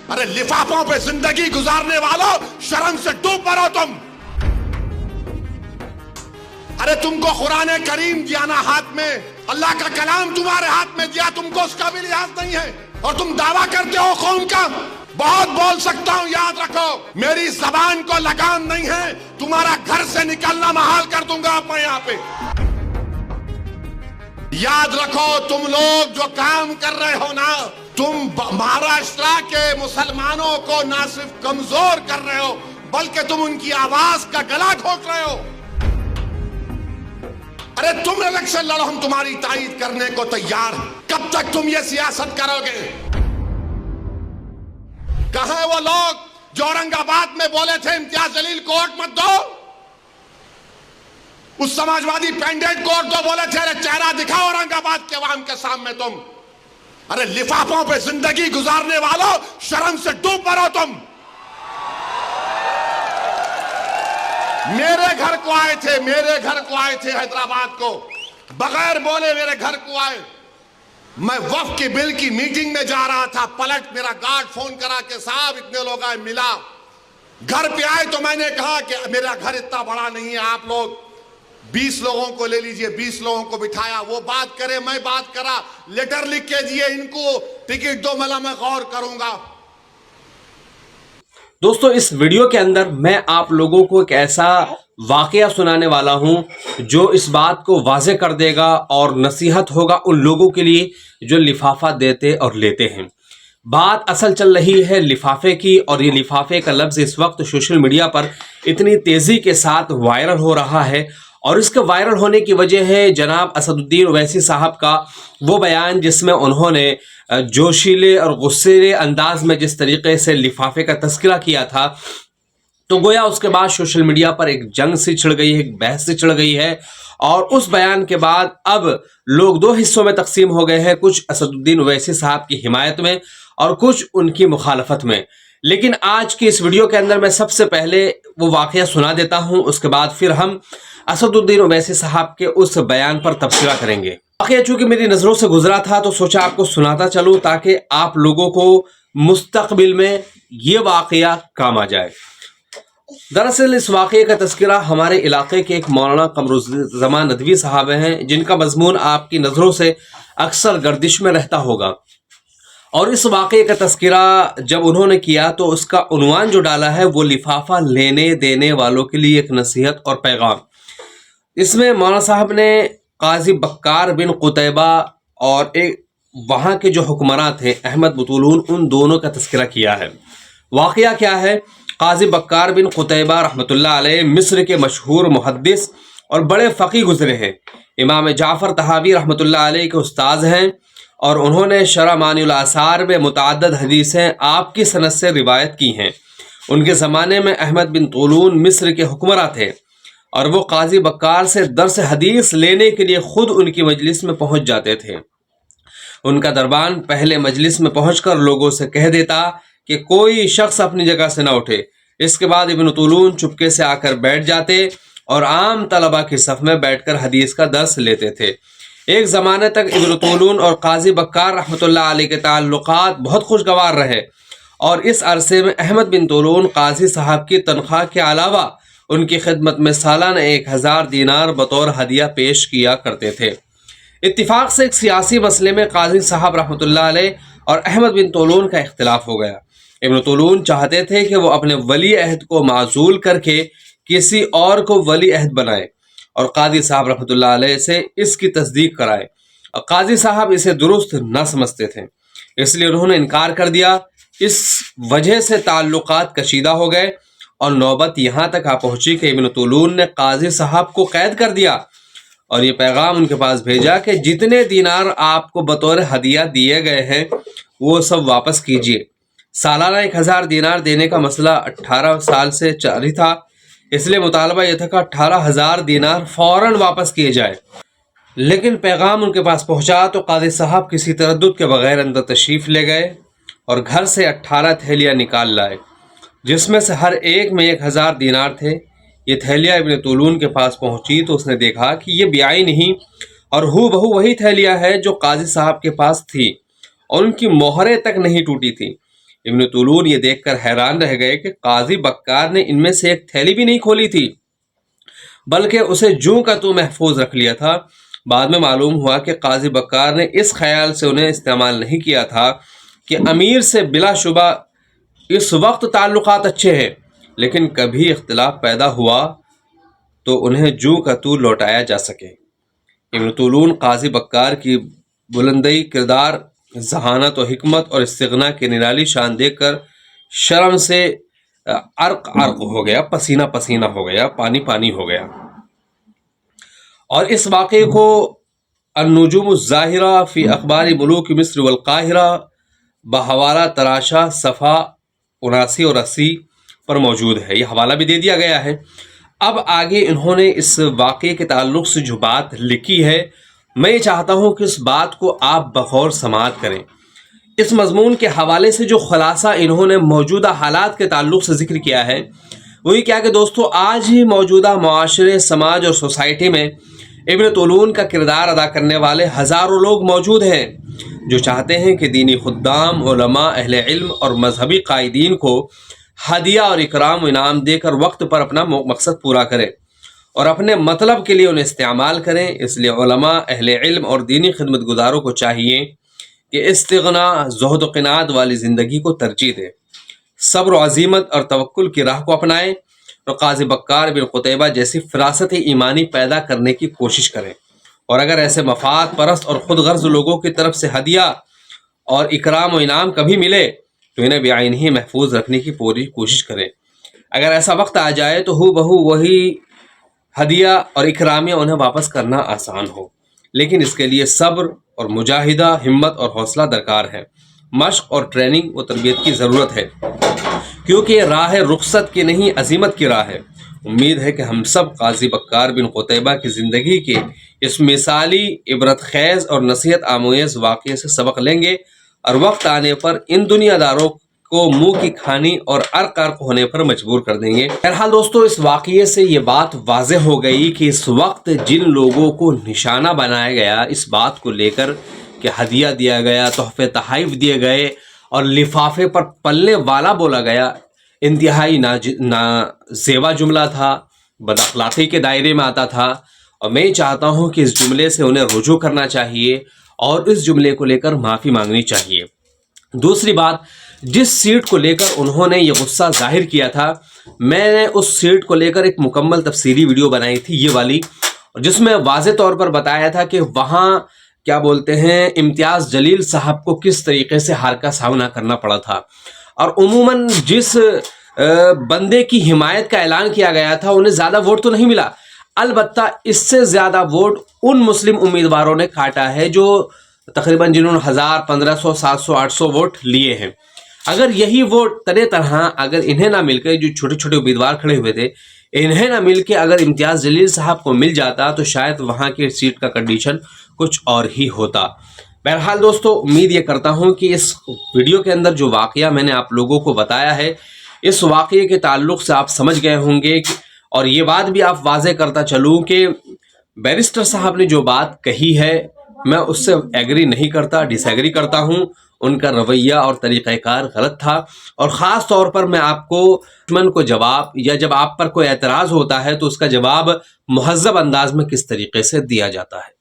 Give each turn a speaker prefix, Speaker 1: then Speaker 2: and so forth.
Speaker 1: अरे लिफाफों पे जिंदगी गुजारने वालों, शर्म से डूब मरो तुम। अरे तुमको कुरान करीम दिया ना हाथ में, अल्लाह का कलाम तुम्हारे हाथ में दिया, तुमको उसका भी लिहाज नहीं है और तुम दावा करते हो कौम का। बहुत बोल सकता हूं, याद रखो मेरी जबान को लगाम नहीं है, तुम्हारा घर से निकलना महाल कर दूंगा मैं यहाँ पे। याद रखो तुम लोग जो काम कर रहे हो ना, तुम महाराष्ट्र के मुसलमानों को ना सिर्फ कमजोर कर रहे हो बल्कि तुम उनकी आवाज का गला घोट रहे हो। अरे तुम इलेक्शन लड़ो, हम तुम्हारी तायीद करने को तैयार हैं। कब तक तुम ये सियासत करोगे? कहां है वो लोग जो औरंगाबाद में बोले थे इम्तियाज जलील को वोट मत दो? उस समाजवादी पेंडेंट को वोट दो बोले थे। अरे चेहरा दिखाओ औरंगाबाद के अवाम के सामने तुम। अरे लिफाफों पे जिंदगी गुजारने वालों, शर्म से डूब मरो तुम। मेरे घर को आए थे हैदराबाद को, बगैर बोले मेरे घर को आए। मैं वक्फ के बिल की मीटिंग में जा रहा था, पलट मेरा गार्ड फोन करा के साहब इतने लोग आए, मिला। घर पे आए तो मैंने कहा कि मेरा घर इतना बड़ा नहीं है, आप लोग 20 लोगों को ले लीजिए। 20 लोगों को बिठाया, वो बात करे मैं बात करा, लेटर लिख के दिए, इनको टिकट दो, मैं गौर करूंगा।
Speaker 2: दोस्तों, इस वीडियो के अंदर मैं आप लोगों को एक ऐसा वाकया सुनाने वाला हूं जो इस बात को वाज़ेह कर देगा और नसीहत होगा उन लोगों के लिए जो लिफाफा देते और लेते हैं। बात असल चल रही है लिफाफे की, और ये लिफाफे का लफ्ज़ इस वक्त सोशल मीडिया पर इतनी तेज़ी के साथ वायरल हो रहा है। और इसके वायरल होने की वजह है जनाब असदुद्दीन ओवैसी साहब का वो बयान जिसमें उन्होंने जोशीले और गुस्सेले अंदाज में जिस तरीके से लिफाफे का तस्करा किया था, तो गोया उसके बाद सोशल मीडिया पर एक जंग सी छिड़ गई है, एक बहस सी छिड़ गई है। और उस बयान के बाद अब लोग दो हिस्सों में तकसीम हो गए हैं, कुछ असदुद्दीन ओवैसी साहब की हिमायत में और कुछ उनकी मुखालफत में। लेकिन आज की इस वीडियो के अंदर मैं सबसे पहले वो वाकया सुना देता हूं, उसके बाद फिर हम असदुद्दीन ओवैसी साहब के उस बयान पर तबसरा करेंगे। वाकया चूंकि मेरी नज़रों से गुजरा था तो सोचा आपको सुनाता चलूं ताकि आप लोगों को मुस्तकबिल में ये वाकया काम आ जाए। दरअसल इस वाकये का तस्करा हमारे इलाके के एक मौलाना कमरुज़्ज़मान नदवी साहब हैं, जिनका मजमून आपकी नज़रों से अक्सर गर्दिश में रहता होगा। और इस वाकये का तस्करा जब उन्होंने किया तो उसका उन्वान जो डाला है वो लिफाफा लेने देने वालों के लिए एक नसीहत और पैगाम। इसमें मौलाना साहब ने काजी बक्कार बिन कुतैबा और एक वहाँ के जो हुक्मरान थे अहमद बुतूलून, उन दोनों का तस्करा किया है। वाकया क्या है? काजी बक्कार बिन कुतैबा रहमतुल्लाह अलैह मिस्र के मशहूर मुहद्दिस और बड़े फ़क़ीह गुज़रे हैं। इमाम जाफ़र तहावी रहमतुल्लाह अलैह के उस्ताद हैं और उन्होंने शरह मानिउल आसार में मुतअद्दिद हदीसें आपकी सनद से रिवायत की हैं। उनके ज़माने में अहमद बिन तूलून मिस्र के हुक्मरान थे और वो काजी बक्कार से दर्स हदीस लेने के लिए खुद उनकी मजलिस में पहुंच जाते थे। उनका दरबान पहले मजलिस में पहुंचकर लोगों से कह देता कि कोई शख्स अपनी जगह से न उठे। इसके बाद इब्न तूलून चुपके से आकर बैठ जाते और आम तलबा की सफ में बैठकर हदीस का दर्स लेते थे। एक ज़माने तक इब्न तूलून और काजी बक्कार रहमतुल्लाह अलैह के ताल्लुकात बहुत खुशगवार रहे और इस अरसे में अहमद बिन तूलून काजी साहब की तनख्वाह के अलावा उनकी खिदमत में सालाना 1000 दीनार बतौर हदिया पेश किया करते थे। इत्तिफाक से एक सियासी मसले में काजी साहब रहमतुल्लाह अलैह और अहमद बिन तूलून का इख्तिलाफ हो गया। इब्न तूलून चाहते थे कि वो अपने वली अहद को माजूल करके किसी और को वली अहद बनाए और काजी साहब रहमतुल्लाह अलैह से इसकी तस्दीक कराए। और काजी साहब इसे दुरुस्त न समझते थे, इसलिए उन्होंने इनकार कर दिया। इस वजह से ताल्लुकात कशीदा हो गए और नौबत यहाँ तक आ पहुँची कि इब्न तूलून ने काजी साहब को कैद कर दिया और ये पैगाम उनके पास भेजा कि जितने दीनार आपको बतौर हदिया दिए गए हैं वो सब वापस कीजिए। सालाना 1000 दीनार देने का मसला 18 साल से जारी था, इसलिए मुतालबा यह था कि 18,000 दीनार फौरन वापस किए जाए। लेकिन पैगाम उनके पास पहुंचा तो काजी साहब किसी तरद्दुद के बगैर अंदर तशरीफ़ ले गए और घर से 18 थैलियाँ निकाल लाए, जिसमें से हर एक में 1000 दीनार थे। ये थैलियाँ इब्न तूलून के पास पहुंची तो उसने देखा कि ये ब्याई नहीं और हू बहू वही थैलियाँ है जो काजी साहब के पास थी और उनकी मोहरें तक नहीं टूटी थी। ابن طولون یہ دیکھ کر حیران رہ گئے کہ قاضی بکار نے ان میں سے ایک تھیلی بھی نہیں کھولی تھی، بلکہ اسے جوں کا تو محفوظ رکھ لیا تھا۔ بعد میں معلوم ہوا کہ قاضی بکار نے اس خیال سے انہیں استعمال نہیں کیا تھا کہ امیر سے بلا شبہ اس وقت تعلقات اچھے ہیں، لیکن کبھی اختلاف پیدا ہوا تو انہیں جوں کا تو لوٹایا جا سکے۔ ابن طولون قاضی بکار کی بلندی کردار، ذہانت و حکمت اور استغنا کی نرالی شان دیکھ کر شرم سے عرق ہو گیا، پسینہ پسینہ ہو گیا، پانی پانی ہو گیا۔ اور اس واقعے کو النجوم الظاہرہ فی اخبار ملوک مصر والقاہرہ بحوالہ تراشا صفحہ 79 اور 80 پر موجود ہے، یہ حوالہ بھی دے دیا گیا ہے۔ اب آگے انہوں نے اس واقعے کے تعلق سے جو بات لکھی ہے، میں یہ چاہتا ہوں کہ اس بات کو آپ بغور سماعت کریں۔ اس مضمون کے حوالے سے جو خلاصہ انہوں نے موجودہ حالات کے تعلق سے ذکر کیا ہے، وہی کیا کہ دوستو، آج ہی موجودہ معاشرے، سماج اور سوسائٹی میں ابن طولون کا کردار ادا کرنے والے ہزاروں لوگ موجود ہیں جو چاہتے ہیں کہ دینی خدام، علماء، اہل علم اور مذہبی قائدین کو ہدیہ اور اکرام و انعام دے کر وقت پر اپنا مقصد پورا کریں اور اپنے مطلب کے لیے انہیں استعمال کریں۔ اس لیے علماء، اہل علم اور دینی خدمت گزاروں کو چاہیے کہ استغنا، زہد و قناعت والی زندگی کو ترجیح دیں، صبر و عزیمت اور توکل کی راہ کو اپنائیں اور قاضی بکار بن قتیبہ جیسی فراست ایمانی پیدا کرنے کی کوشش کریں۔ اور اگر ایسے مفاد پرست اور خود غرض لوگوں کی طرف سے ہدیہ اور اکرام و انعام کبھی ملے تو انہیں بعین ہی محفوظ رکھنے کی پوری کوشش کریں۔ اگر ایسا وقت آ جائے تو ہو بہو وہی ہدیہ اور اکرامیہ انہیں واپس کرنا آسان ہو، لیکن اس کے لیے صبر اور مجاہدہ، ہمت اور حوصلہ درکار ہے، مشق اور ٹریننگ و تربیت کی ضرورت ہے، کیونکہ یہ راہ رخصت کی نہیں، عزیمت کی راہ ہے۔ امید ہے کہ ہم سب قاضی بکار بن قتیبہ کی زندگی کے اس مثالی، عبرت خیز اور نصیحت آموز واقعے سے سبق لیں گے اور وقت آنے پر ان دنیا داروں کو منہ کی کھانی اور عرق ہونے پر مجبور کر دیں گے۔ بہرحال دوستو، اس واقعے سے یہ بات واضح ہو گئی کہ اس وقت جن لوگوں کو نشانہ بنایا گیا اس بات کو لے کر کہ ہدیہ دیا گیا، تحفے تحائف دیے گئے اور لفافے پر پلنے والا بولا گیا، انتہائی نازیبا جملہ تھا، بد اخلاقی کے دائرے میں آتا تھا، اور میں چاہتا ہوں کہ اس جملے سے انہیں رجوع کرنا چاہیے اور اس جملے کو لے کر معافی مانگنی چاہیے۔ دوسری بات، جس سیٹ کو لے کر انہوں نے یہ غصہ ظاہر کیا تھا، میں نے اس سیٹ کو لے کر ایک مکمل تفصیلی ویڈیو بنائی تھی، یہ والی، جس میں واضح طور پر بتایا تھا کہ وہاں کیا بولتے ہیں امتیاز جلیل صاحب کو کس طریقے سے ہار کا سامنا کرنا پڑا تھا، اور عموماً جس بندے کی حمایت کا اعلان کیا گیا تھا انہیں زیادہ ووٹ تو نہیں ملا، البتہ اس سے زیادہ ووٹ ان مسلم امیدواروں نے کاٹا ہے جو تقریباً جنہوں نے 1000، 1500، 700، 800 ووٹ لیے ہیں۔ اگر یہی ووٹ طرح اگر انہیں نہ مل کے، جو چھوٹے چھوٹے امیدوار کھڑے ہوئے تھے، انہیں نہ مل کے اگر امتیاز جلیل صاحب کو مل جاتا تو شاید وہاں کی سیٹ کا کنڈیشن کچھ اور ہی ہوتا۔ بہرحال دوستو، امید یہ کرتا ہوں کہ اس ویڈیو کے اندر جو واقعہ میں نے آپ لوگوں کو بتایا ہے، اس واقعے کے تعلق سے آپ سمجھ گئے ہوں گے، اور یہ بات بھی آپ واضح کرتا چلوں کہ بیرسٹر صاحب نے جو بات کہی ہے میں اس سے ایگری نہیں کرتا، ڈس ایگری کرتا ہوں۔ ان کا رویہ اور طریقہ کار غلط تھا، اور خاص طور پر میں آپ کو دشمن کو جواب، یا جب آپ پر کوئی اعتراض ہوتا ہے تو اس کا جواب مہذب انداز میں کس طریقے سے دیا جاتا ہے۔